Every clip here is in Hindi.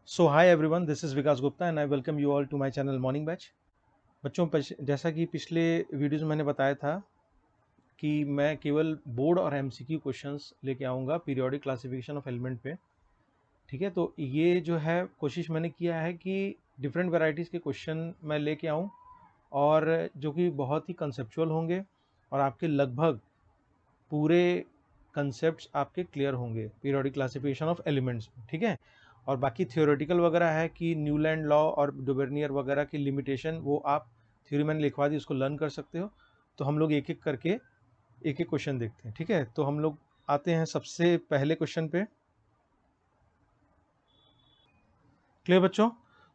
So hi everyone, this is Vikas Gupta and I welcome you all to my channel morning batch. बच्चों, जैसा कि पिछले वीडियोज़ में मैंने बताया था कि मैं केवल बोर्ड और एमसीक्यू क्वेश्चंस लेके आऊँगा पीरियोडिक क्लासिफिकेशन ऑफ एलिमेंट पे। ठीक है, तो ये जो है कोशिश मैंने किया है कि डिफरेंट वैरायटीज़ के क्वेश्चन मैं लेके आऊँ और जो कि बहुत ही कंसेप्चुअल होंगे और आपके लगभग पूरे कंसेप्ट्स आपके क्लियर होंगे पीरियोडिक क्लासिफिकेशन ऑफ एलिमेंट्स में। ठीक है, और बाकी थियोरेटिकल वगैरह है कि न्यूलैंड लॉ और डुबर्नियर वगैरह की लिमिटेशन वो आप थ्योरी मैंने लिखवा दी, उसको लर्न कर सकते हो। तो हम लोग एक एक करके एक एक क्वेश्चन देखते हैं। ठीक है, तो हम लोग आते हैं सबसे पहले क्वेश्चन पे। क्लियर बच्चों?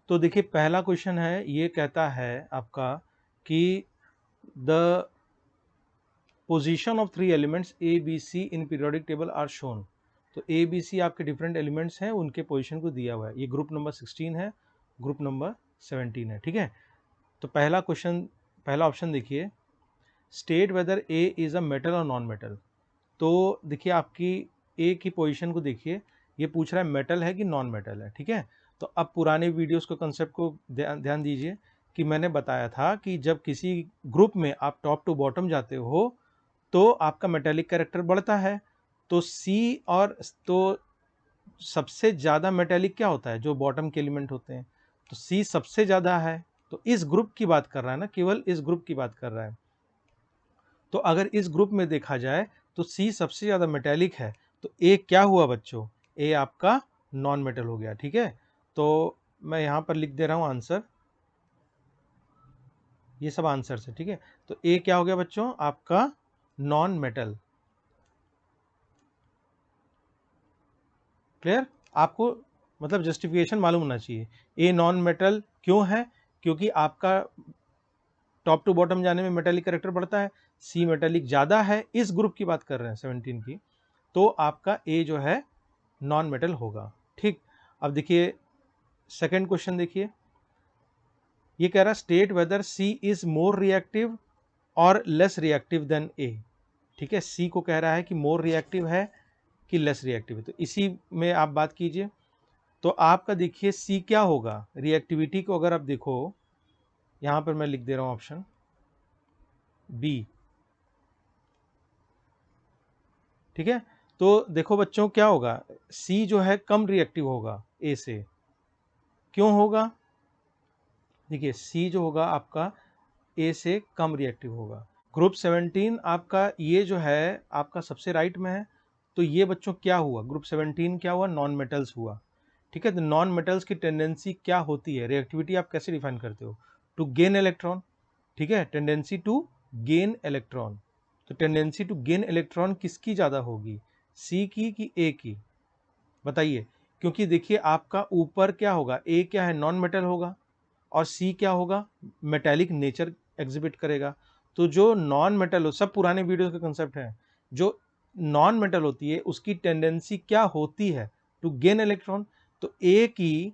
तो देखिए, पहला क्वेश्चन है, ये कहता है आपका कि the position of three elements A B C in periodic table are shown. तो ए बी सी आपके डिफरेंट एलिमेंट्स हैं, उनके पोजीशन को दिया हुआ है। ये ग्रुप नंबर 16 है, ग्रुप नंबर 17 है। ठीक है, तो पहला क्वेश्चन, पहला ऑप्शन देखिए, state whether A is a metal और नॉन मेटल। तो देखिए आपकी ए की पोजीशन को देखिए, ये पूछ रहा है मेटल है कि नॉन मेटल है। ठीक है, तो अब पुराने वीडियोस को कंसेप्ट को ध्यान दीजिए कि मैंने बताया था कि जब किसी ग्रुप में आप टॉप टू बॉटम जाते हो तो आपका मेटेलिक कैरेक्टर बढ़ता है। तो सी और तो सबसे ज़्यादा मेटेलिक क्या होता है, जो बॉटम के एलिमेंट होते हैं, तो सी सबसे ज़्यादा है। तो इस ग्रुप की बात कर रहा है ना, केवल इस ग्रुप की बात कर रहा है। तो अगर इस ग्रुप में देखा जाए तो सी सबसे ज़्यादा मेटेलिक है, तो ए क्या हुआ बच्चों, ए आपका नॉन मेटल हो गया। ठीक है, तो मैं यहाँ पर लिख दे रहा हूँ आंसर, ये सब आंसर है। ठीक है, तो ए क्या हो गया बच्चों, आपका नॉन मेटल। क्लियर? आपको मतलब जस्टिफिकेशन मालूम होना चाहिए, ए नॉन मेटल क्यों है, क्योंकि आपका टॉप टू बॉटम जाने में मेटेलिक करेक्टर बढ़ता है, सी मेटेलिक ज़्यादा है, इस ग्रुप की बात कर रहे हैं 17 की, तो आपका ए जो है नॉन मेटल होगा। ठीक, अब देखिए सेकेंड क्वेश्चन देखिए, ये कह रहा है state whether C is more reactive और लेस रिएक्टिव देन ए। ठीक है, सी को कह रहा है कि मोर रिएक्टिव है कि लेस रिएक्टिव है, तो इसी में आप बात कीजिए। तो आपका देखिए सी क्या होगा, रिएक्टिविटी को अगर आप देखो, यहां पर मैं लिख दे रहा हूं ऑप्शन बी। ठीक है, तो देखो बच्चों क्या होगा, सी जो है कम रिएक्टिव होगा ए से। क्यों होगा, देखिए सी जो होगा आपका ए से कम रिएक्टिव होगा। ग्रुप 17 आपका ये जो है आपका सबसे राइट में है, तो ये बच्चों क्या हुआ, ग्रुप 17 क्या हुआ, नॉन मेटल्स हुआ। ठीक है, तो नॉन मेटल्स की टेंडेंसी क्या होती है, रिएक्टिविटी आप कैसे डिफाइन करते हो, टू गेन इलेक्ट्रॉन। ठीक है, टेंडेंसी टू गेन इलेक्ट्रॉन। तो टेंडेंसी टू गेन इलेक्ट्रॉन किसकी ज़्यादा होगी, सी की कि ए की, बताइए। क्योंकि देखिए आपका ऊपर क्या होगा, ए क्या है, नॉन मेटल होगा, और सी क्या होगा, मेटेलिक नेचर एग्जिबिट करेगा। तो जो नॉन मेटल हो, सब पुराने वीडियो का कंसेप्ट है, जो नॉन मेटल होती है उसकी टेंडेंसी क्या होती है, टू गेन इलेक्ट्रॉन। तो ए की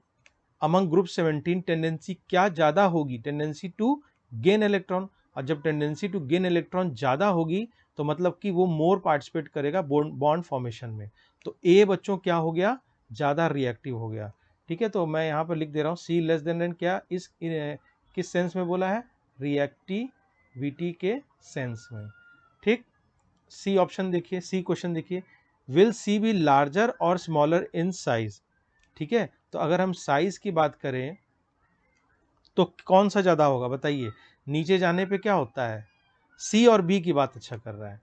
अमंग ग्रुप 17 टेंडेंसी क्या ज़्यादा होगी, टेंडेंसी टू गेन इलेक्ट्रॉन। और जब टेंडेंसी टू गेन इलेक्ट्रॉन ज़्यादा होगी तो मतलब कि वो मोर पार्टिसिपेट करेगा बॉन्ड फॉर्मेशन में। तो ए बच्चों क्या हो गया, ज़्यादा रिएक्टिव हो गया। ठीक है, तो मैं यहाँ पर लिख दे रहा हूँ सी लेस देन क्या, किस सेंस में बोला है, रिएक्टिविटी के सेंस में। ठीक, सी ऑप्शन देखिए, सी क्वेश्चन देखिए, विल सी बी लार्जर और स्मॉलर इन साइज। ठीक है, तो अगर हम साइज की बात करें तो कौन सा ज़्यादा होगा बताइए, नीचे जाने पे क्या होता है, सी और बी की बात अच्छा कर रहा है,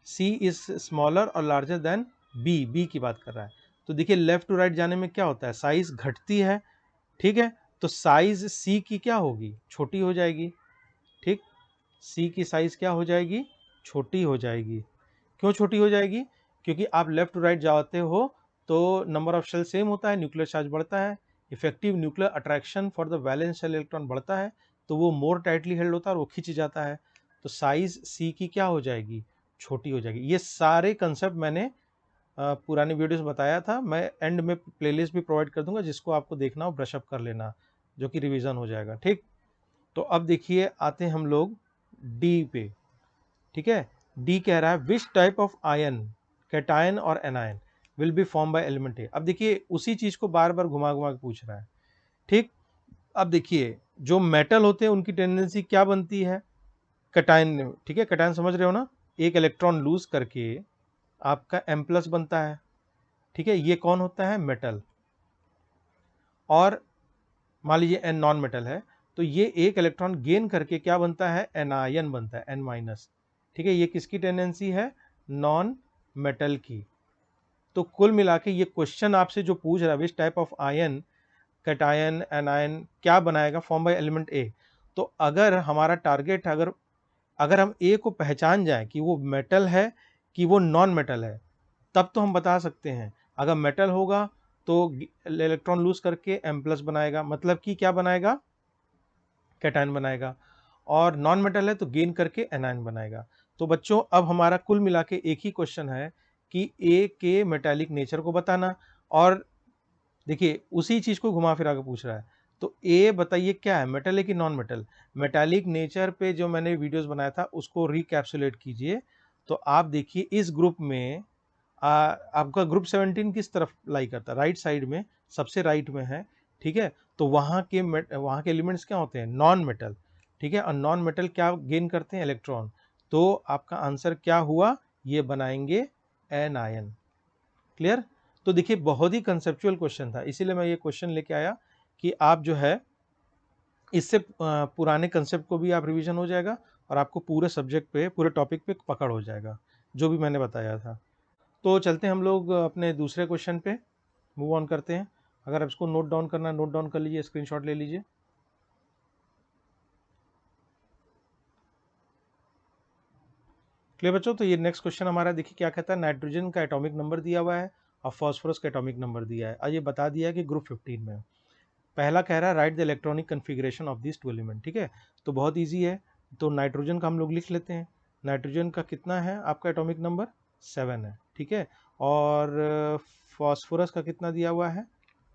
सी इज स्मॉलर और लार्जर देन बी, बी की बात कर रहा है। तो देखिए लेफ्ट टू राइट जाने में क्या होता है, साइज घटती है। ठीक है, तो साइज सी की क्या होगी, छोटी हो जाएगी। ठीक, सी की साइज क्या हो जाएगी, छोटी हो जाएगी। क्यों छोटी हो जाएगी, क्योंकि आप लेफ्ट टू राइट जाते हो तो नंबर ऑफ शेल सेम होता है, न्यूक्लियर चार्ज बढ़ता है, effective nuclear attraction for the valence shell electron बढ़ता है, तो वो मोर टाइटली हेल्ड होता है और वो खिंच जाता है। तो साइज सी की क्या हो जाएगी, छोटी हो जाएगी। ये सारे कंसेप्ट मैंने पुरानी वीडियोस बताया था, मैं एंड में प्लेलिस्ट भी प्रोवाइड कर दूंगा, जिसको आपको देखना हो ब्रशअप कर लेना, जो कि रिवीजन हो जाएगा। ठीक, तो अब देखिए आते हैं हम लोग डी पे। ठीक है, डी कह रहा है which type of ion, cation और anion. Will be form by element A. अब देखिए उसी चीज को बार बार घुमा घुमा के पूछ रहा है, ठीक। अब देखिए जो मेटल होते हैं उनकी टेंडेंसी क्या बनती है, कटायन, ठीक है, कटायन समझ रहे हो ना, एक इलेक्ट्रॉन लूज करके आपका M प्लस बनता है, ठीक है, ये कौन होता है, मेटल। और मान लीजिए N नॉन मेटल है, तो ये एक इलेक्ट्रॉन गेन करके क्या बनता है, एनायन बनता है, N माइनस, ठीक है। ये किसकी टेंडेंसी है, नॉन मेटल की। तो कुल मिला के ये क्वेश्चन आपसे जो पूछ रहा है which type of ion, cation anion क्या बनाएगा, फॉर्म बाय एलिमेंट ए। तो अगर हमारा टारगेट, अगर अगर हम ए को पहचान जाए कि वो मेटल है कि वो नॉन मेटल है, तब तो हम बता सकते हैं। अगर मेटल होगा तो इलेक्ट्रॉन लूज करके M प्लस बनाएगा, मतलब कि क्या बनाएगा, कैटायन बनाएगा। और नॉन मेटल है तो गेन करके एनायन बनाएगा। तो बच्चों अब हमारा कुल मिला के एक ही क्वेश्चन है कि ए के मेटालिक नेचर को बताना। और देखिए उसी चीज को घुमा फिरा के पूछ रहा है। तो ए बताइए क्या है, मेटल है कि नॉन मेटल। मेटालिक नेचर पे जो मैंने वीडियोस बनाया था उसको रिकैप्सुलेट कीजिए। तो आप देखिए इस ग्रुप में आपका ग्रुप 17 किस तरफ लाई करता है, राइट साइड में, सबसे राइट में है, ठीक है। तो वहाँ के एलिमेंट्स क्या होते हैं, नॉन मेटल, ठीक है। और नॉन मेटल क्या गेन करते हैं, इलेक्ट्रॉन। तो आपका आंसर क्या हुआ, ये बनाएंगे एनायन। क्लियर। तो देखिए बहुत ही कंसेप्चुअल क्वेश्चन था, इसीलिए मैं ये क्वेश्चन लेके आया कि आप जो है इससे पुराने कंसेप्ट को भी आप रिवीजन हो जाएगा और आपको पूरे सब्जेक्ट पे, पूरे टॉपिक पे पकड़ हो जाएगा जो भी मैंने बताया था। तो चलते हैं हम लोग अपने दूसरे क्वेश्चन पे मूव ऑन करते हैं। अगर आप इसको नोट डाउन करना है नोट डाउन कर लीजिए, स्क्रीनशॉट ले लीजिए। क्लियर बच्चों। तो ये नेक्स्ट क्वेश्चन हमारा देखिए क्या कहता है, नाइट्रोजन का एटॉमिक नंबर दिया हुआ है और फास्फोरस का एटॉमिक नंबर दिया है और ये बता दिया है कि ग्रुप 15 में है। पहला कह रहा है write the electronic configuration of this two element, ठीक है। तो बहुत ईजी है। तो नाइट्रोजन का हम लोग लिख लेते हैं। नाइट्रोजन का कितना है आपका एटॉमिक नंबर, 7 है, ठीक है। और फास्फोरस का कितना दिया हुआ है,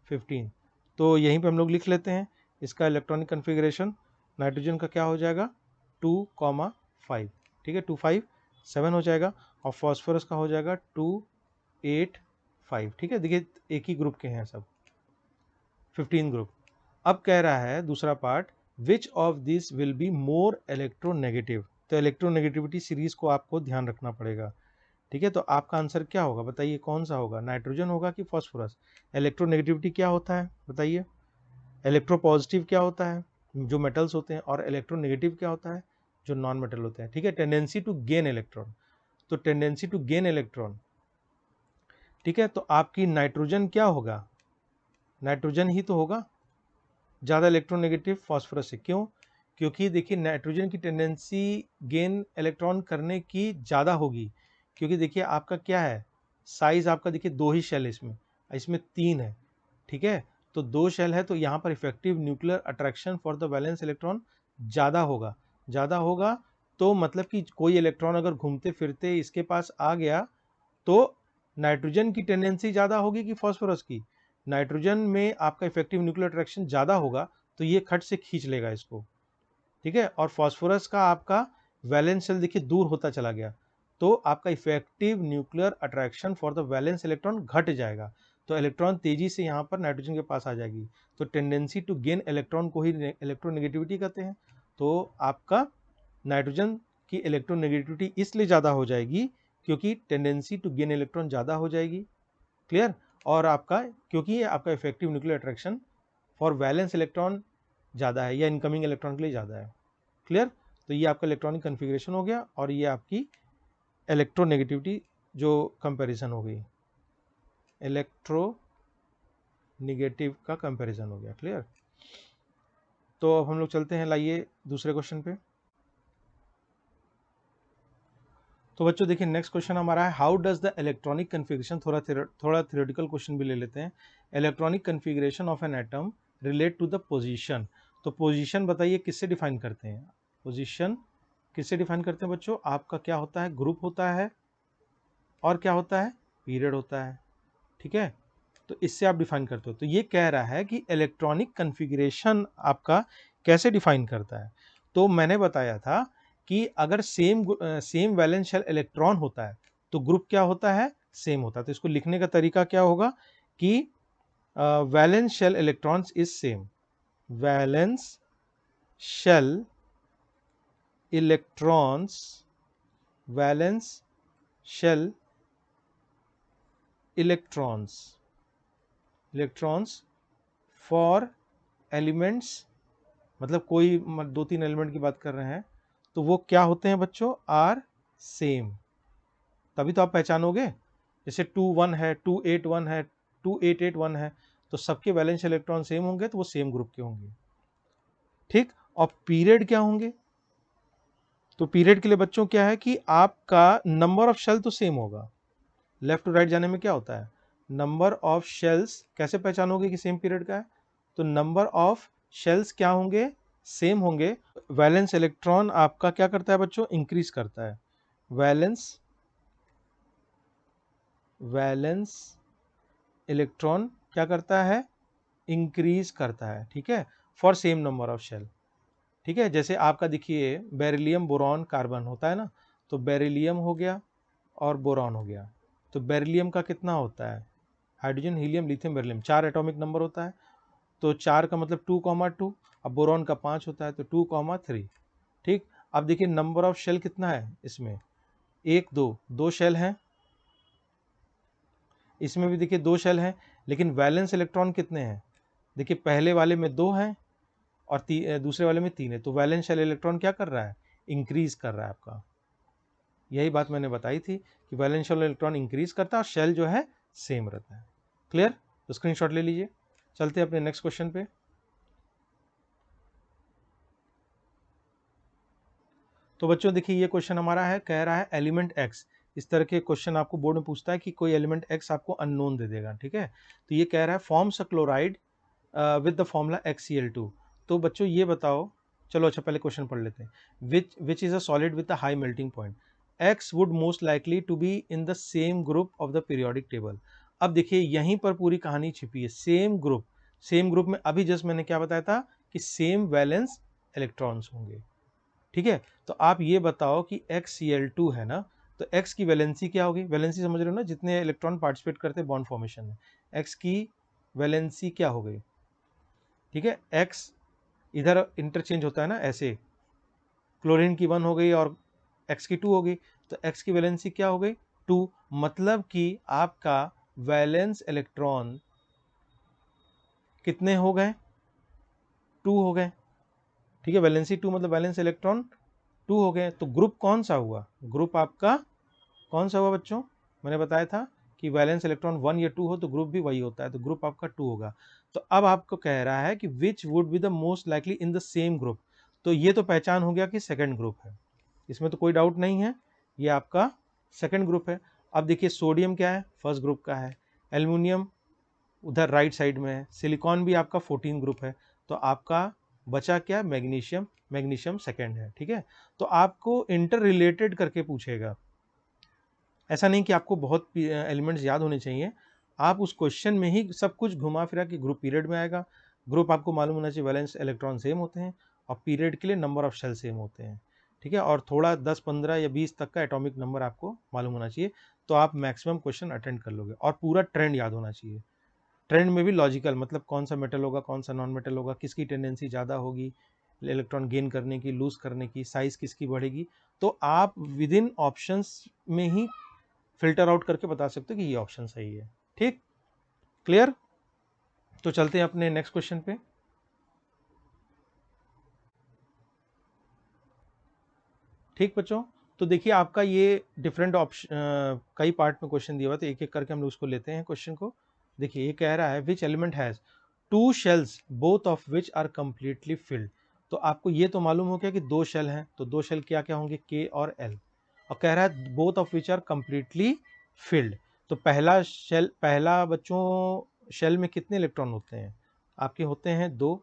15। तो यहीं पे हम लोग लिख लेते हैं इसका इलेक्ट्रॉनिक कन्फिग्रेशन। नाइट्रोजन का क्या हो जाएगा, 2,5, ठीक है, 2,5 7 हो जाएगा। और फास्फोरस का हो जाएगा 2,8,5, ठीक है। देखिए एक ही ग्रुप के हैं सब, 15 ग्रुप। अब कह रहा है दूसरा part, which of this will be more electronegative. तो इलेक्ट्रोनेगेटिविटी सीरीज को आपको ध्यान रखना पड़ेगा, ठीक है। तो आपका आंसर क्या होगा, बताइए कौन सा होगा, नाइट्रोजन होगा कि फास्फोरस। इलेक्ट्रोनेगेटिविटी क्या होता है बताइए, इलेक्ट्रो पॉजिटिव क्या होता है, जो मेटल्स होते हैं, और इलेक्ट्रोनेगेटिव क्या होता है, जो नॉन मेटल होते हैं, ठीक है। टेंडेंसी टू गेन इलेक्ट्रॉन, तो टेंडेंसी टू गेन इलेक्ट्रॉन, ठीक है। तो आपकी नाइट्रोजन क्या होगा, नाइट्रोजन ही तो होगा ज़्यादा इलेक्ट्रोनेगेटिव फास्फोरस से। क्यों, क्योंकि देखिए नाइट्रोजन की टेंडेंसी गेन इलेक्ट्रॉन करने की ज़्यादा होगी, क्योंकि देखिए आपका क्या है, साइज आपका देखिए 2 ही शेल है इसमें, इसमें 3 है, ठीक है। तो 2 शेल है तो यहाँ पर effective nuclear attraction for the valence electron ज़्यादा होगा, ज़्यादा होगा। तो मतलब कि कोई इलेक्ट्रॉन अगर घूमते फिरते इसके पास आ गया तो नाइट्रोजन की टेंडेंसी ज़्यादा होगी कि फास्फोरस की, नाइट्रोजन में आपका इफेक्टिव न्यूक्लियर अट्रैक्शन ज़्यादा होगा तो ये खट से खींच लेगा इसको, ठीक है। और फास्फोरस का आपका वैलेंस शेल देखिए दूर होता चला गया, तो आपका effective nuclear attraction for the valence electron घट जाएगा, तो इलेक्ट्रॉन तेजी से यहाँ पर नाइट्रोजन के पास आ जाएगी। तो टेंडेंसी टू गेन इलेक्ट्रॉन को ही इलेक्ट्रोनेगेटिविटी कहते हैं। तो आपका नाइट्रोजन की इलेक्ट्रोनेगेटिविटी इसलिए ज़्यादा हो जाएगी क्योंकि टेंडेंसी टू गेन इलेक्ट्रॉन ज़्यादा हो जाएगी, क्लियर। और आपका क्योंकि आपका effective nuclear attraction for valence electron ज़्यादा है या इनकमिंग इलेक्ट्रॉन के लिए ज़्यादा है, क्लियर। तो ये आपका इलेक्ट्रॉनिक कन्फिग्रेशन हो गया और ये आपकी इलेक्ट्रोनेगेटिविटी जो कंपैरिजन हो गई, इलेक्ट्रोनेगेटिव का कंपैरिजन हो गया, क्लियर। तो अब हम लोग चलते हैं, लाइए दूसरे क्वेश्चन पे। तो बच्चों देखिए नेक्स्ट क्वेश्चन हमारा है, how does the electronic configuration, थोड़ा थ्योरेटिकल क्वेश्चन भी ले लेते हैं। Electronic configuration of an atom relate to the position. तो पोजीशन बताइए किससे डिफाइन करते हैं, पोजीशन किससे डिफाइन करते हैं बच्चों, आपका क्या होता है, ग्रुप होता है और क्या होता है, पीरियड होता है, ठीक है। तो इससे आप डिफाइन करते हो। तो ये कह रहा है कि इलेक्ट्रॉनिक कन्फिग्रेशन आपका कैसे डिफाइन करता है। तो मैंने बताया था कि अगर सेम वैलेंस शेल इलेक्ट्रॉन होता है तो ग्रुप क्या होता है, सेम होता है। तो इसको लिखने का तरीका क्या होगा कि valence shell electrons is same, valence shell electrons, valence shell electrons, electrons for elements, मतलब कोई 2-3 एलिमेंट की बात कर रहे हैं तो वो क्या होते हैं बच्चों, आर सेम। तभी तो आप पहचानोगे, जैसे 2 1 है, 2 8 1 है, 2 8 8 1 है, तो सबके वैलेंस इलेक्ट्रॉन सेम होंगे तो वो सेम ग्रुप के होंगे। ठीक, और पीरियड क्या होंगे, तो पीरियड के लिए बच्चों क्या है कि आपका नंबर ऑफ शेल तो सेम होगा। लेफ्ट टू राइट जाने में क्या होता है, नंबर ऑफ शेल्स, कैसे पहचानोगे कि सेम पीरियड का है, तो नंबर ऑफ शेल्स क्या होंगे, सेम होंगे। वैलेंस इलेक्ट्रॉन आपका क्या करता है बच्चों, इंक्रीज करता है। वैलेंस इलेक्ट्रॉन क्या करता है, इंक्रीज करता है। ठीक है, for same number of shell. ठीक है, जैसे आपका देखिए बेरिलियम बोरॉन कार्बन होता है ना, तो बेरिलियम हो गया और बोरॉन हो गया। तो बेरिलियम का कितना होता है, hydrogen helium lithium beryllium 4 atomic number होता है, तो 4 का मतलब 2,2। अब बोरॉन का 5 होता है तो 2,3। ठीक, अब देखिए नंबर ऑफ शेल कितना है इसमें, 1 2 2 शेल हैं, इसमें भी देखिए 2 शेल हैं, लेकिन वैलेंस इलेक्ट्रॉन कितने हैं, देखिए पहले वाले में 2 हैं और दूसरे वाले में 3 है, तो वैलेंस शेल इलेक्ट्रॉन क्या कर रहा है, इंक्रीज कर रहा है आपका। यही बात मैंने बताई थी कि वैलेंस शेल इलेक्ट्रॉन इंक्रीज करता है और शेल जो है सेम रहता है। क्लियर, तो स्क्रीनशॉट ले लीजिए। चलते हैं अपने नेक्स्ट क्वेश्चन पे। तो बच्चों देखिए ये क्वेश्चन हमारा है, कह रहा है एलिमेंट एक्स। इस तरह के क्वेश्चन आपको बोर्ड में पूछता है कि कोई एलिमेंट एक्स आपको अननोन दे देगा। ठीक है, तो ये कह रहा है forms a chloride with the formula XCl2। तो बच्चों ये बताओ, चलो अच्छा पहले क्वेश्चन पढ़ लेते हैं। Which is a solid with a high melting point, X would most likely to be in the same group of the periodic table. अब देखिए यहीं पर पूरी कहानी छिपी है, सेम ग्रुप। सेम ग्रुप में अभी जस्ट मैंने क्या बताया था कि सेम वैलेंस इलेक्ट्रॉन्स होंगे। ठीक है, तो आप ये बताओ कि XCl2 है ना, तो X की वैलेंसी क्या होगी, वैलेंसी समझ रहे हो ना, जितने इलेक्ट्रॉन पार्टिसिपेट करते हैं बॉन्ड फॉर्मेशन में, X की वैलेंसी क्या हो गई। ठीक है, X इधर इंटरचेंज होता है ना ऐसे, क्लोरीन की 1 हो गई और X की 2 हो गई, तो X की वैलेंसी क्या हो गई, 2। मतलब कि आपका वैलेंस इलेक्ट्रॉन कितने हो गए, 2 हो गए। ठीक है, वैलेंसी 2 मतलब वैलेंस इलेक्ट्रॉन 2 हो गए। तो ग्रुप कौन सा हुआ, ग्रुप आपका कौन सा हुआ बच्चों, मैंने बताया था कि वैलेंस इलेक्ट्रॉन 1 या 2 हो तो ग्रुप भी वही होता है, तो ग्रुप आपका 2 होगा। तो अब आपको कह रहा है कि which would be the most likely in the same group, तो ये तो पहचान हो गया कि सेकंड ग्रुप है, इसमें तो कोई डाउट नहीं है, ये आपका सेकंड ग्रुप है। अब देखिए सोडियम क्या है, फर्स्ट ग्रुप का है, एल्युमिनियम उधर राइट साइड में है, सिलिकॉन भी आपका 14 ग्रुप है, तो आपका बचा क्या, मैग्नीशियम, मैग्नीशियम सेकंड है। ठीक है, तो आपको इंटर रिलेटेड करके पूछेगा, ऐसा नहीं कि आपको बहुत एलिमेंट्स याद होने चाहिए, आप उस क्वेश्चन में ही सब कुछ घुमा फिरा के ग्रुप पीरियड में आएगा। ग्रुप आपको मालूम होना चाहिए, वैलेंस इलेक्ट्रॉन सेम होते हैं और पीरियड के लिए नंबर ऑफ शेल सेम होते हैं। ठीक है, और थोड़ा 10 15 या 20 तक का एटॉमिक नंबर आपको मालूम होना चाहिए, तो आप मैक्सिमम क्वेश्चन अटेंड कर लोगे। और पूरा ट्रेंड याद होना चाहिए, ट्रेंड में भी लॉजिकल, मतलब कौन सा मेटल होगा, कौन सा नॉन मेटल होगा, किसकी टेंडेंसी ज़्यादा होगी इलेक्ट्रॉन गेन करने की, लूज करने की, साइज किसकी बढ़ेगी, तो आप विद इन ऑप्शंस में ही फिल्टर आउट करके बता सकते हो कि ये ऑप्शन सही है। ठीक, क्लियर, तो चलते हैं अपने नेक्स्ट क्वेश्चन पे। ठीक बच्चों, तो देखिए आपका ये डिफरेंट ऑप्शन, कई पार्ट में क्वेश्चन दिया हुआ, तो एक एक करके हम लोग उसको लेते हैं क्वेश्चन को। देखिए ये कह रहा है which element has 2 shells both of which are completely filled. तो आपको ये तो मालूम हो गया कि 2 शेल हैं, तो 2 शेल क्या क्या होंगे, K और L, और कह रहा है both of which are completely filled. तो पहला शेल, पहला बच्चों शेल में कितने इलेक्ट्रॉन होते हैं, आपके होते हैं 2,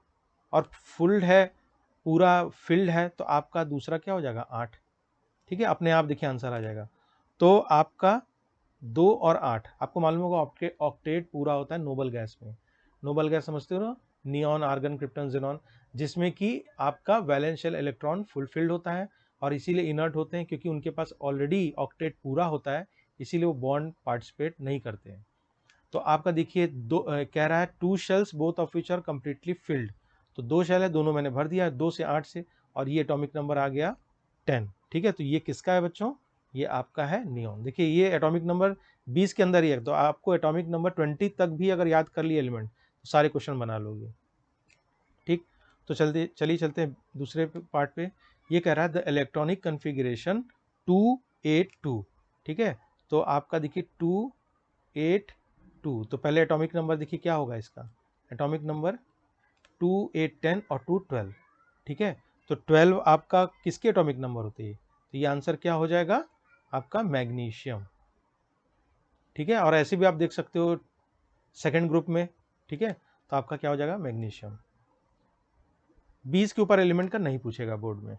और फुल्ड है, पूरा फिल्ड है, तो आपका दूसरा क्या हो जाएगा, 8। ठीक है, अपने आप देखिए आंसर आ जाएगा। तो आपका 2 और 8, आपको मालूम होगा ऑक्टेट पूरा होता है नोबल गैस में। नोबल गैस समझते हो ना, नियॉन, आर्गन, क्रिप्टन, ज़ेनॉन, जिसमें कि आपका वैलेंस शेल इलेक्ट्रॉन फुलफिल्ड होता है और इसीलिए इनर्ट होते हैं, क्योंकि उनके पास ऑलरेडी ऑक्टेट पूरा होता है, इसीलिए वो बॉन्ड पार्टिसिपेट नहीं करते हैं। तो आपका देखिए कह रहा है 2 shells both of which are completely filled, तो 2 शेल है, दोनों मैंने भर दिया 2 से 8 से, और ये एटॉमिक नंबर आ गया 10। ठीक है, तो ये किसका है बच्चों, ये आपका है नियॉन। देखिए ये एटॉमिक नंबर 20 के अंदर ही है, तो आपको एटॉमिक नंबर 20 तक भी अगर याद कर लिए एलिमेंट तो सारे क्वेश्चन बना लोगे। ठीक, तो चलिए चलते हैं दूसरे पार्ट पे। ये कह रहा है द इलेक्ट्रॉनिक कन्फिग्रेशन 282। ठीक है, तो आपका देखिए 282, तो पहले एटॉमिक नंबर देखिए क्या होगा इसका, एटॉमिक नंबर 2, 8, 10 और 2, 12। ठीक है, तो 12 आपका किसके एटॉमिक नंबर होते हैं, तो ये आंसर क्या हो जाएगा आपका मैग्नीशियम। ठीक है, और ऐसे भी आप देख सकते हो सेकंड ग्रुप में। ठीक है, तो आपका क्या हो जाएगा मैग्नीशियम। 20 के ऊपर एलिमेंट का नहीं पूछेगा बोर्ड में।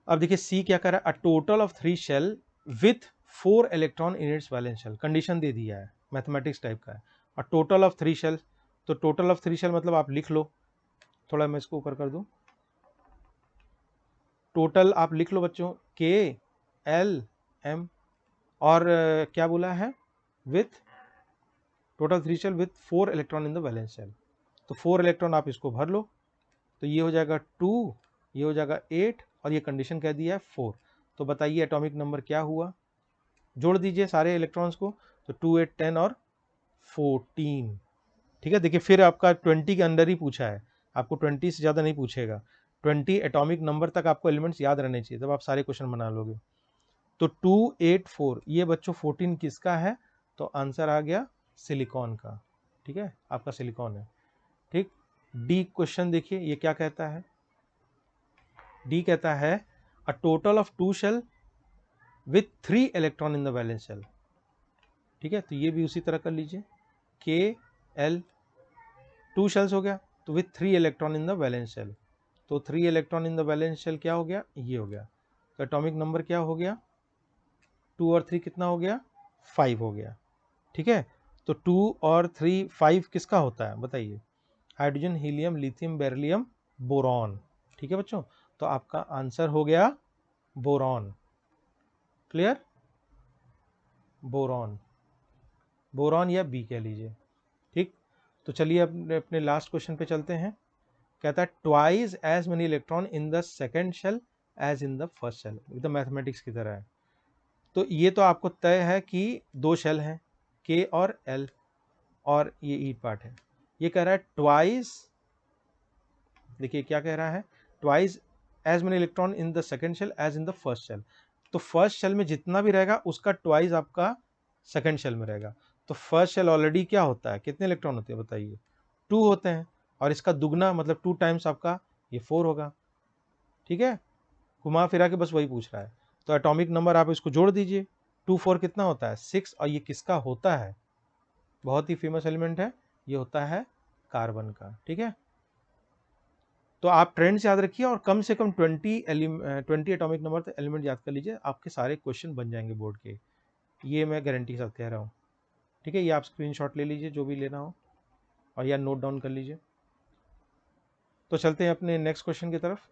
अब देखिए सी क्या कर रहा है, a total of 3 shell with 4 electron in its valence shell, condition दे दिया है, मैथमेटिक्स टाइप का है। और टोटल ऑफ 3 शेल, तो टोटल ऑफ 3 शेल मतलब आप लिख लो, थोड़ा मैं इसको ऊपर कर दूं, टोटल आप लिख लो बच्चों के एल एम, और क्या बोला है with total 3 shell with 4 electron in the valence shell, तो 4 इलेक्ट्रॉन आप इसको भर लो, तो ये हो जाएगा 2, ये हो जाएगा 8, और ये कंडीशन कह दिया है 4। तो बताइए एटॉमिक नंबर क्या हुआ, जोड़ दीजिए सारे इलेक्ट्रॉन्स को, तो 2, 8, 10 और 14। ठीक है, देखिए फिर आपका 20 के अंदर ही पूछा है, आपको 20 से ज़्यादा नहीं पूछेगा, 20 एटॉमिक नंबर तक आपको एलिमेंट्स याद रहने चाहिए, तब आप सारे क्वेश्चन बना लोगे। तो 2, 8, 4, ये बच्चों 14 किसका है, तो आंसर आ गया सिलिकॉन का। ठीक है, आपका सिलिकॉन है। ठीक, डी क्वेश्चन देखिए ये क्या कहता है, डी कहता है a total of 2 shell with 3 electron in the valence shell. ठीक है, तो ये भी उसी तरह कर लीजिए, के एल 2 शेल्स हो गया, तो with 3 electron in the valence shell, तो 3 electron in the valence shell क्या हो गया, ये हो गया, तो एटॉमिक नंबर क्या हो गया, 2 और 3 कितना हो गया, 5 हो गया। ठीक है, तो 2 और 3 5 किसका होता है बताइए, hydrogen, helium, lithium, beryllium, boron. ठीक है बच्चों, तो आपका आंसर हो गया बोरॉन। क्लियर, बोरॉन, बोरॉन या बी कह लीजिए। ठीक, तो चलिए अपने अपने लास्ट क्वेश्चन पे चलते हैं। कहता है twice as many electron in the second shell as in the first shell, एकदम मैथमेटिक्स की तरह है। तो ये तो आपको तय है कि 2 शेल हैं, के और एल, और ये ई पार्ट है। ये कह रहा है ट्वाइस, देखिए क्या कह रहा है, twice as many electron in the second shell as in the first shell, तो फर्स्ट शेल में जितना भी रहेगा उसका ट्वाइस आपका सेकेंड शेल में रहेगा। तो फर्स्ट शेल ऑलरेडी क्या होता है, कितने इलेक्ट्रॉन होते हैं बताइए, 2 होते हैं, और इसका दुगना मतलब 2 टाइम्स आपका ये 4 होगा। ठीक है, घुमा फिरा के बस वही पूछ रहा है, तो एटॉमिक नंबर आप इसको जोड़ दीजिए, 2, 4 कितना होता है 6, और ये किसका होता है, बहुत ही फेमस एलिमेंट है, ये होता है कार्बन का। ठीक है, तो आप ट्रेंड्स याद रखिए, और कम से कम 20 एटॉमिक नंबर एलिमेंट याद कर लीजिए, आपके सारे क्वेश्चन बन जाएंगे बोर्ड के, ये मैं गारंटी के साथ कह रहा हूँ। ठीक है, ये आप स्क्रीनशॉट ले लीजिए जो भी लेना हो, और या नोट डाउन कर लीजिए। तो चलते हैं अपने नेक्स्ट क्वेश्चन की तरफ।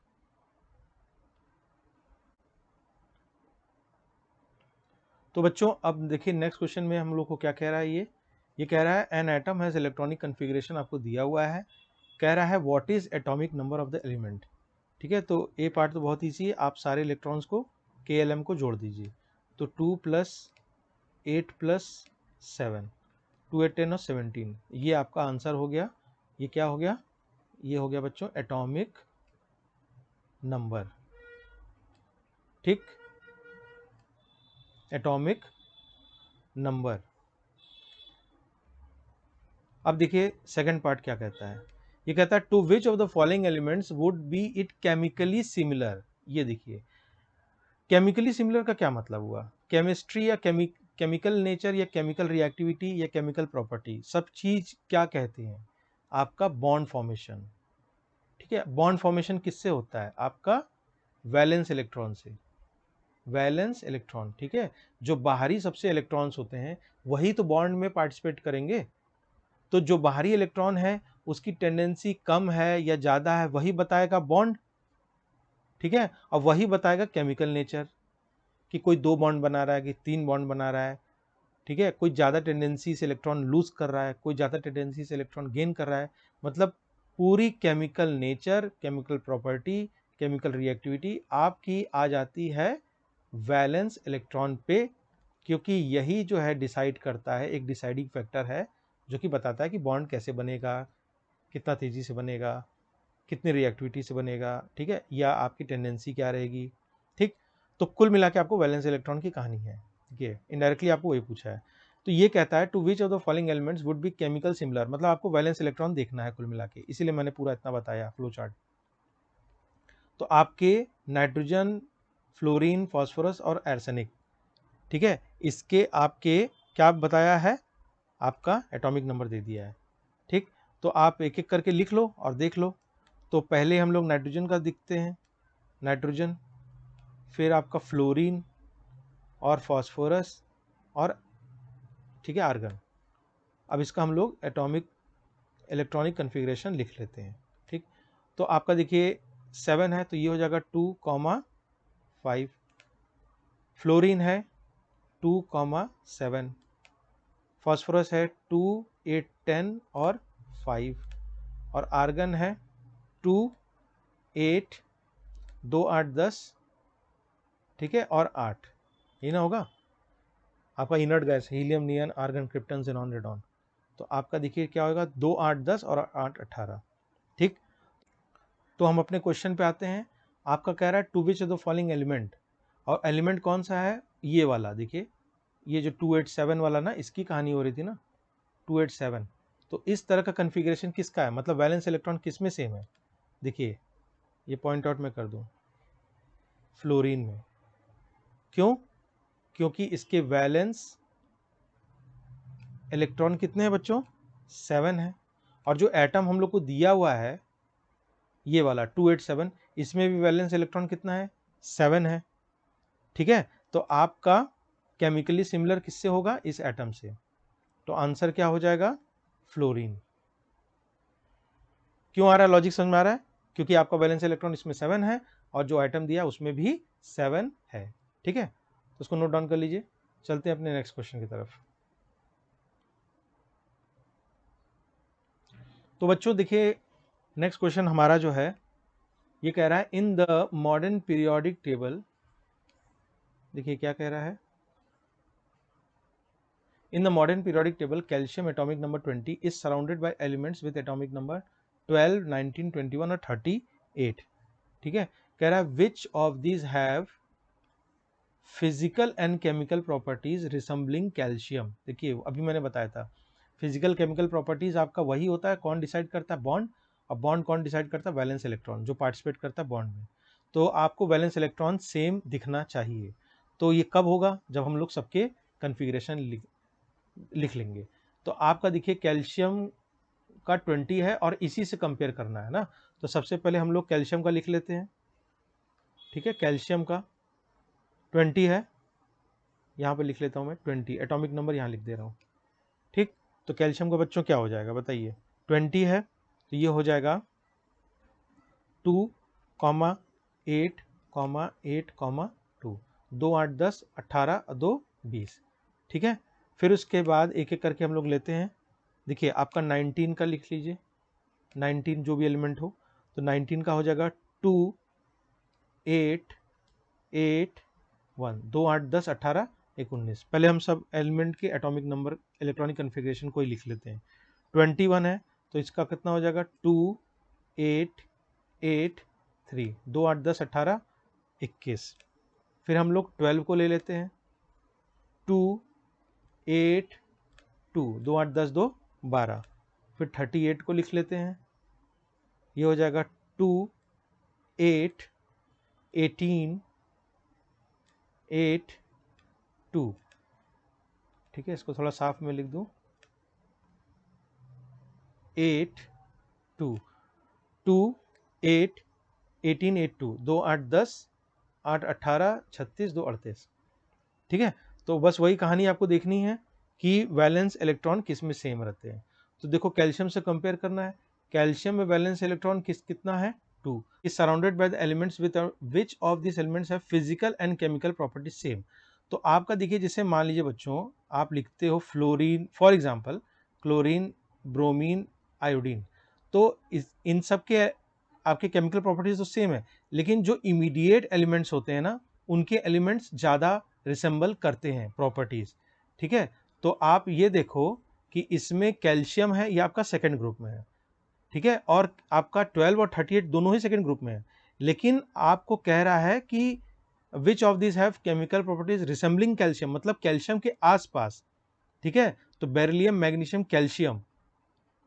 तो बच्चों अब देखिए नेक्स्ट क्वेश्चन में हम लोग को क्या कह रहा है, ये कह रहा है an atom has electronic configuration, आपको दिया हुआ है, कह रहा है what is atomic number of the element. ठीक है, तो ए पार्ट तो बहुत ईजी है, आप सारे इलेक्ट्रॉन्स को के एल एम को जोड़ दीजिए, तो 2 + 8 + 7, 2, 8, 10 और 17, ये आपका आंसर हो गया। ये क्या हो गया, ये हो गया बच्चों एटॉमिक नंबर। ठीक, एटॉमिक नंबर। अब देखिए सेकंड पार्ट क्या कहता है, ये कहता है to which of the following elements would be it chemically similar. ये देखिए केमिकली सिमिलर का क्या मतलब हुआ, केमिस्ट्री या केमिकल नेचर या केमिकल रिएक्टिविटी या केमिकल प्रॉपर्टी, सब चीज क्या कहते हैं, आपका बॉन्ड फॉर्मेशन। ठीक है, बॉन्ड फॉर्मेशन किससे होता है, आपका वैलेंस इलेक्ट्रॉन से, वैलेंस इलेक्ट्रॉन। ठीक है, जो बाहरी सबसे इलेक्ट्रॉन्स होते हैं वही तो बॉन्ड में पार्टिसिपेट करेंगे, तो जो बाहरी इलेक्ट्रॉन है उसकी टेंडेंसी कम है या ज़्यादा है वही बताएगा बॉन्ड। ठीक है, और वही बताएगा केमिकल नेचर, कि कोई 2 बॉन्ड बना रहा है कि 3 बॉन्ड बना रहा है, ठीक है, कोई ज़्यादा टेंडेंसी से इलेक्ट्रॉन लूज कर रहा है, कोई ज़्यादा टेंडेंसी से इलेक्ट्रॉन गेन कर रहा है, मतलब पूरी chemical nature, chemical property, chemical reactivity आपकी आ जाती है वैलेंस इलेक्ट्रॉन पे, क्योंकि यही जो है डिसाइड करता है, एक डिसाइडिंग फैक्टर है जो कि बताता है कि बॉन्ड कैसे बनेगा, कितना तेजी से बनेगा, कितनी रिएक्टिविटी से बनेगा, ठीक है, या आपकी टेंडेंसी क्या रहेगी, ठीक। तो कुल मिला के आपको वैलेंस इलेक्ट्रॉन की कहानी है, ठीक है, इनडायरेक्टली आपको वही पूछा है। तो ये कहता है to which of the following elements would be chemical similar, मतलब आपको वैलेंस इलेक्ट्रॉन देखना है कुल मिला के, इसीलिए मैंने पूरा इतना बताया फ्लो चार्ट। तो आपके नाइट्रोजन, फ्लोरीन, फास्फोरस और आर्सेनिक, ठीक है, इसके आपके क्या बताया है, आपका एटॉमिक नंबर दे दिया है, ठीक। तो आप एक एक करके लिख लो और देख लो। तो पहले हम लोग नाइट्रोजन का दिखते हैं, नाइट्रोजन, फिर आपका फ्लोरीन और फास्फोरस और, ठीक है, आर्गन। अब इसका हम लोग एटॉमिक इलेक्ट्रॉनिक कन्फिग्रेशन लिख लेते हैं, ठीक। तो आपका देखिए 7 है तो ये हो जाएगा 2,5, फ्लोरीन है 2,7, फास्फोरस है 2, 8, 10 और 5, और आर्गन है 2, 8, 2, 8, 10, ठीक है, और 8, ये ना होगा आपका इनर्ट गैस, हीलियम, नियन, आर्गन, क्रिप्टन, ज़ेनॉन, रेडॉन। तो आपका देखिए क्या होगा, 2, 8, 10 और 8, 18, ठीक। तो हम अपने क्वेश्चन पे आते हैं। आपका कह रहा है to which of the following element, और एलिमेंट कौन सा है, ये वाला देखिए, ये जो 287 वाला ना, इसकी कहानी हो रही थी ना, 287। तो इस तरह का कन्फिग्रेशन किसका है, मतलब वैलेंस इलेक्ट्रॉन किस में सेम है, देखिए ये पॉइंट आउट मैं कर दूं, फ्लोरीन में। क्यों, क्योंकि इसके वैलेंस इलेक्ट्रॉन कितने हैं बच्चों, 7 है, और जो एटम हम लोग को दिया हुआ है ये वाला 287, इसमें भी वैलेंस इलेक्ट्रॉन कितना है, 7 है, ठीक है। तो आपका केमिकली सिमिलर किससे होगा, इस एटम से। तो आंसर क्या हो जाएगा, फ्लोरीन। क्यों आ रहा है, लॉजिक समझ में आ रहा है, क्योंकि आपका वैलेंस इलेक्ट्रॉन इसमें 7 है और जो आइटम दिया उसमें भी 7 है, ठीक है। तो उसको नोट डाउन कर लीजिए। चलते हैं अपने नेक्स्ट क्वेश्चन की तरफ। तो बच्चों देखिए नेक्स्ट क्वेश्चन हमारा जो है ये कह रहा है in the modern periodic table, देखिए क्या कह रहा है, in the modern periodic table calcium atomic number 20 is surrounded by elements with atomic number 12, 19, 21 और 38, ठीक है। कह रहा है which of these have physical and chemical properties resembling calcium. देखिए अभी मैंने बताया था फिजिकल केमिकल प्रॉपर्टीज आपका वही होता है, कौन डिसाइड करता है, बॉन्ड, और बॉन्ड कौन डिसाइड करता है, वैलेंस इलेक्ट्रॉन जो पार्टिसिपेट करता है बॉन्ड में। तो आपको वैलेंस इलेक्ट्रॉन सेम दिखना चाहिए। तो ये कब होगा, जब हम लोग सबके कन्फिग्रेशन लिख लेंगे। तो आपका देखिए कैल्शियम का 20 है और इसी से कंपेयर करना है ना, तो सबसे पहले हम लोग कैल्शियम का लिख लेते हैं, ठीक है। कैल्शियम का 20 है, यहाँ पे लिख लेता हूँ मैं 20, एटॉमिक नंबर यहाँ लिख दे रहा हूँ, ठीक। तो कैल्शियम का बच्चों क्या हो जाएगा बताइए, 20 है तो ये हो जाएगा 2,8, 8, 2, 2, 8, 10, 18, 2, 20, ठीक है। फिर उसके बाद एक एक करके हम लोग लेते हैं। देखिए आपका 19 का लिख लीजिए, 19 जो भी एलिमेंट हो, तो 19 का हो जाएगा 2, 8, 8, 1, 2, 8, 10, 18, 19। पहले हम सब एलिमेंट के एटॉमिक नंबर इलेक्ट्रॉनिक कन्फिग्रेशन को ही लिख लेते हैं। 21 है तो इसका कितना हो जाएगा 2, 8, 8, 3, 2, 8, 10, 18, 21। फिर हम लोग 12 को ले लेते हैं, 2, 8, 2, 2, 8, 10, 2, 12। फिर 38 को लिख लेते हैं, ये हो जाएगा 2, 8, 18, 8, 2, ठीक है। इसको थोड़ा साफ में लिख दूं, 8, 2, 2, 8, 18, 8, 2, 2, 8, 10, 8, 18, 36, 2, 38, ठीक है। तो बस वही कहानी आपको देखनी है कि वैलेंस इलेक्ट्रॉन किस में सेम रहते हैं। तो देखो कैल्शियम से कंपेयर करना है, कैल्शियम में वैलेंस इलेक्ट्रॉन कितना है 2 is surrounded by the elements with which of these elements have physical and chemical properties same। तो आपका देखिए, जैसे मान लीजिए बच्चों, आप लिखते हो fluorine for example, chlorine, bromine, iodine, तो इन सब के आपके केमिकल प्रॉपर्टीज तो सेम है, लेकिन जो इमीडिएट एलिमेंट्स होते हैं ना, उनके एलिमेंट्स ज़्यादा रिसेंबल करते हैं प्रॉपर्टीज। ठीक है, तो आप ये देखो कि इसमें कैल्शियम है, ये आपका सेकेंड ग्रुप में है। ठीक है, और आपका 12 और 38 दोनों ही सेकेंड ग्रुप में है, लेकिन आपको कह रहा है कि which of this have chemical properties resembling calcium, मतलब कैल्शियम के आसपास। ठीक है, तो बेरिलियम, मैग्नीशियम, कैल्शियम।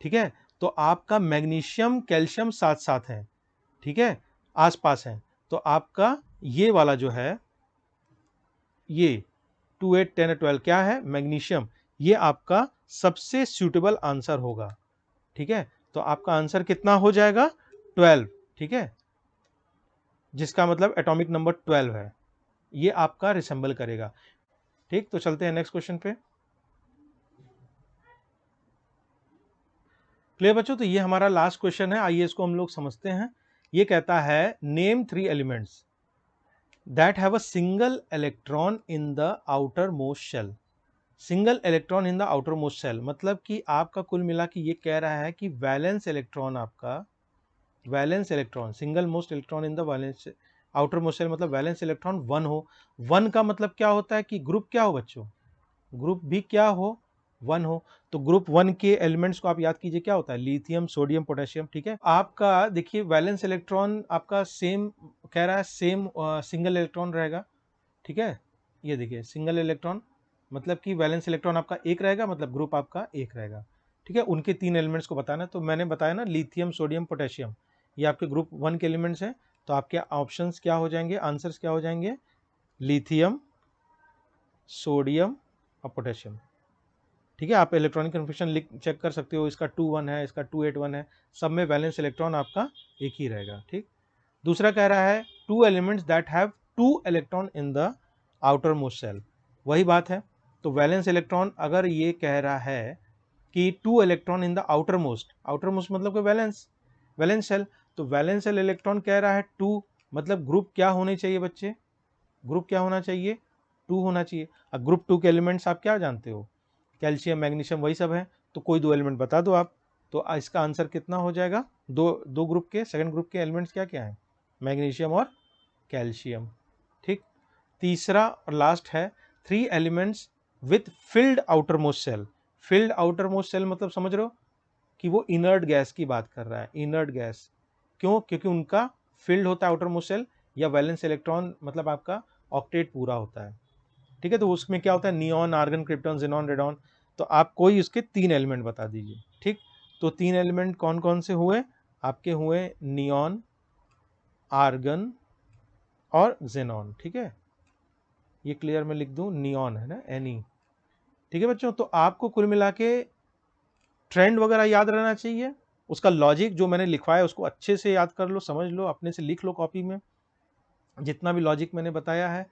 ठीक है, तो आपका मैग्नीशियम कैल्शियम साथ साथ है। ठीक है, आसपास है, तो आपका ये वाला जो है, ये 2, 8, 10 और 12 क्या है, मैग्नीशियम, ये आपका सबसे सूटेबल आंसर होगा। ठीक है, तो आपका आंसर कितना हो जाएगा, 12। ठीक है, जिसका मतलब एटॉमिक नंबर 12 है, ये आपका रिसेंबल करेगा। ठीक, तो चलते हैं नेक्स्ट क्वेश्चन पे। क्लियर बच्चों, तो ये हमारा लास्ट क्वेश्चन है, आइए इसको हम लोग समझते हैं। ये कहता है name 3 elements that have a single electron in the outer most shell. Single electron in the outer most shell मतलब कि आपका कुल मिला के ये कह रहा है कि वैलेंस इलेक्ट्रॉन, आपका valence electron, single most electron in the valence outer most shell, मतलब वैलेंस इलेक्ट्रॉन 1 हो। 1 का मतलब क्या होता है कि ग्रुप क्या हो बच्चों, ग्रुप भी क्या हो, 1 हो। तो ग्रुप 1 के एलिमेंट्स को आप याद कीजिए, क्या होता है, लिथियम, सोडियम, पोटेशियम। ठीक है, आपका देखिए वैलेंस इलेक्ट्रॉन आपका सेम कह रहा है, सेम सिंगल इलेक्ट्रॉन रहेगा। ठीक है, ये देखिए सिंगल इलेक्ट्रॉन मतलब कि वैलेंस इलेक्ट्रॉन आपका एक रहेगा, मतलब ग्रुप आपका एक रहेगा। ठीक है, उनके 3 एलिमेंट्स को बताना, तो मैंने बताया ना, लिथियम, सोडियम, पोटेशियम, ये आपके ग्रुप 1 के एलिमेंट्स हैं। तो आपके ऑप्शंस क्या हो जाएंगे, आंसर्स क्या हो जाएंगे, लिथियम, सोडियम और पोटेशियम। ठीक है, आप इलेक्ट्रॉनिक कन्फिग्रेशन लिख चेक कर सकते हो, इसका 2, 1 है, इसका 2, 8, 1 है, सब में वैलेंस इलेक्ट्रॉन आपका एक ही रहेगा। ठीक, दूसरा कह रहा है 2 elements that have 2 electron in the outer most shell, वही बात है। तो वैलेंस इलेक्ट्रॉन अगर ये कह रहा है कि 2 electron in the outer most मतलब कि वैलेंस शेल, तो वैलेंस शेल इलेक्ट्रॉन कह रहा है 2, मतलब ग्रुप क्या होने चाहिए बच्चे, ग्रुप क्या होना चाहिए, 2 होना चाहिए। अब ग्रुप 2 के एलिमेंट्स आप क्या जानते हो, कैल्शियम, मैग्नीशियम, वही सब है, तो कोई 2 एलिमेंट बता दो आप। तो इसका आंसर कितना हो जाएगा, दो ग्रुप के, सेकंड ग्रुप के एलिमेंट्स क्या क्या हैं, मैग्नीशियम और कैल्शियम। ठीक, तीसरा और लास्ट है 3 elements with filled outer most shell. Filled outer most shell मतलब समझ रहे हो कि वो इनर्ट गैस की बात कर रहा है, इनर्ट गैस। क्यों, क्योंकि उनका फिल्ड होता है आउटर मोस्ट सेल, या वैलेंस इलेक्ट्रॉन मतलब आपका ऑक्टेट पूरा होता है। ठीक है, तो उसमें क्या होता है, neon, argon, krypton, xenon, radon. तो आप कोई उसके 3 एलिमेंट बता दीजिए। ठीक, तो 3 एलिमेंट कौन कौन से हुए आपके, हुए नियॉन, आर्गन और जेनॉन। ठीक है, ये क्लियर मैं लिख दूं, नियॉन है ना, एनी। ठीक है बच्चों, तो आपको कुल मिला के ट्रेंड वगैरह याद रहना चाहिए, उसका लॉजिक जो मैंने लिखवाया उसको अच्छे से याद कर लो, समझ लो, अपने से लिख लो कॉपी में, जितना भी लॉजिक मैंने बताया है।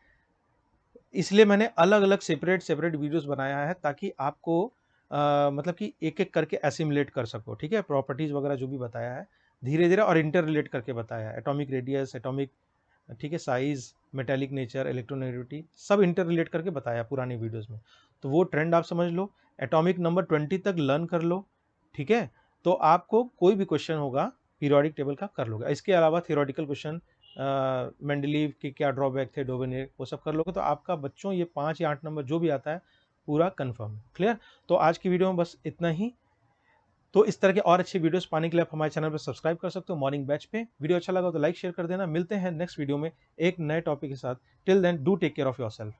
इसलिए मैंने अलग अलग सेपरेट वीडियोस बनाया है, ताकि आपको मतलब कि एक एक करके एसिमुलेट कर सको। ठीक है, प्रॉपर्टीज वगैरह जो भी बताया है धीरे धीरे और इंटर रिलेट करके बताया है, एटॉमिक रेडियस, एटॉमिक, ठीक है, साइज, मेटेलिक नेचर, इलेक्ट्रोनेगेटिविटी, सब इंटर रिलेट करके बताया पुरानी वीडियोस में। तो वो ट्रेंड आप समझ लो, एटॉमिक नंबर 20 तक लर्न कर लो। ठीक है, तो आपको कोई भी क्वेश्चन होगा पीरियोडिक टेबल का कर लोगे। इसके अलावा थियोरेटिकल क्वेश्चन, मेंडलीव के क्या ड्रॉबैक थे, डोवेनियर, वो सब कर लोगे, तो आपका बच्चों ये 5 या 8 नंबर जो भी आता है पूरा कंफर्म। क्लियर, तो आज की वीडियो में बस इतना ही। तो इस तरह के और अच्छे वीडियोस पाने के लिए आप हमारे चैनल पर सब्सक्राइब कर सकते हो मॉर्निंग बैच पे। वीडियो अच्छा लगा तो लाइक शेयर कर देना। मिलते हैं नेक्स्ट वीडियो में एक नए टॉपिक के साथ। Till then do take care of yourself.